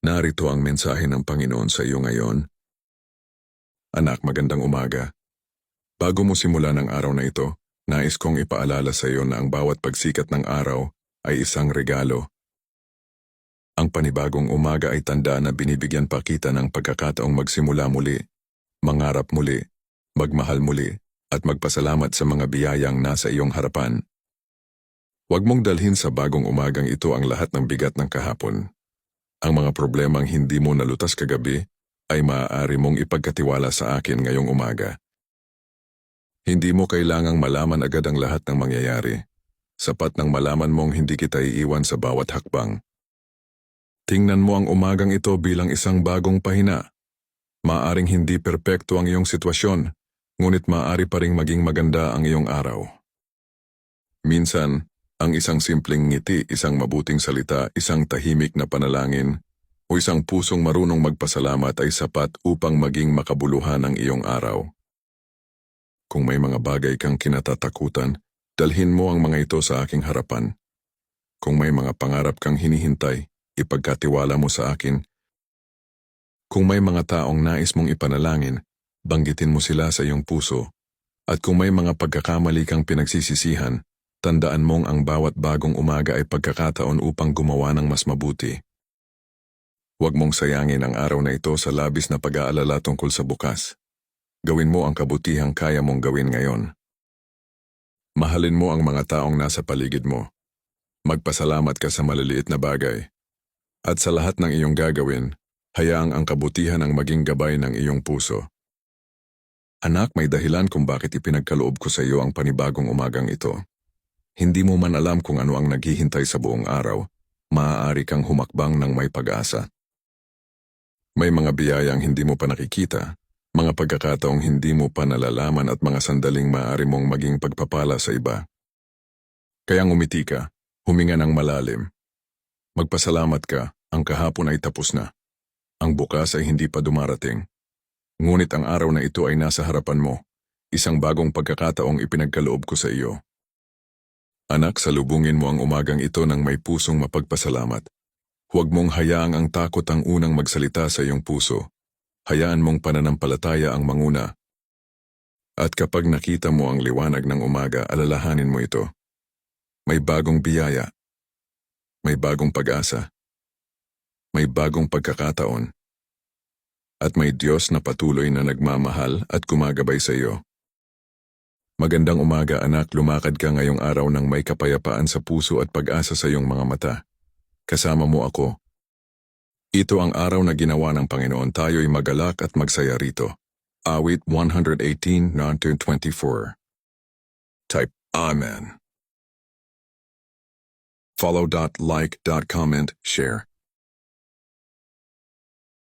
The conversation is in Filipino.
Narito ang mensahe ng Panginoon sa iyo ngayon. Anak, magandang umaga. Bago mo simulan ang araw na ito, nais kong ipaalala sa iyo na ang bawat pagsikat ng araw ay isang regalo. Ang panibagong umaga ay tanda na binibigyan pa kita ng pagkakataong magsimula muli, mangarap muli, magmahal muli, at magpasalamat sa mga biyayang nasa iyong harapan. Huwag mong dalhin sa bagong umagang ito ang lahat ng bigat ng kahapon. Ang mga problemang hindi mo nalutas kagabi ay maaari mong ipagkatiwala sa akin ngayong umaga. Hindi mo kailangang malaman agad ang lahat ng mangyayari. Sapat nang malaman mong hindi kita iiwan sa bawat hakbang. Tingnan mo ang umagang ito bilang isang bagong pahina. Maaring hindi perpekto ang iyong sitwasyon, ngunit maaari pa ring maging maganda ang iyong araw. Minsan, ang isang simpleng ngiti, isang mabuting salita, isang tahimik na panalangin, o isang pusong marunong magpasalamat ay sapat upang maging makabuluhan ang iyong araw. Kung may mga bagay kang kinatatakutan, dalhin mo ang mga ito sa aking harapan. Kung may mga pangarap kang hinihintay, ipagkatiwala mo sa akin. Kung may mga taong nais mong ipanalangin, banggitin mo sila sa iyong puso. At kung may mga pagkakamali kang pinagsisisihan, tandaan mong ang bawat bagong umaga ay pagkakataon upang gumawa ng mas mabuti. Huwag mong sayangin ang araw na ito sa labis na pag-aalala tungkol sa bukas. Gawin mo ang kabutihang kaya mong gawin ngayon. Mahalin mo ang mga taong nasa paligid mo. Magpasalamat ka sa maliliit na bagay. At sa lahat ng iyong gagawin, hayaang ang kabutihan ang maging gabay ng iyong puso. Anak, may dahilan kung bakit ipinagkaloob ko sa iyo ang panibagong umagang ito. Hindi mo man alam kung ano ang naghihintay sa buong araw, maaari kang humakbang ng may pag-asa. May mga biyayang hindi mo pa nakikita, mga pagkakataong hindi mo pa nalalaman at mga sandaling maaari mong maging pagpapala sa iba. Kaya ngumiti ka, huminga ng malalim. Magpasalamat ka, ang kahapon ay tapos na. Ang bukas ay hindi pa dumarating. Ngunit ang araw na ito ay nasa harapan mo, isang bagong pagkakataong ipinagkaloob ko sa iyo. Anak, salubungin mo ang umagang ito ng may pusong mapagpasalamat. Huwag mong hayaang ang takot ang unang magsalita sa iyong puso. Hayaan mong pananampalataya ang manguna. At kapag nakita mo ang liwanag ng umaga, alalahanin mo ito. May bagong biyaya. May bagong pag-asa. May bagong pagkakataon. At may Diyos na patuloy na nagmamahal at gumagabay sa iyo. Magandang umaga, anak, lumakad ka ngayong araw ng may kapayapaan sa puso at pag-asa sa iyong mga mata. Kasama mo ako. Ito ang araw na ginawa ng Panginoon, tayo'y magalak at magsaya rito. Awit 118, 9-24. Type Amen. Follow, like, comment, share.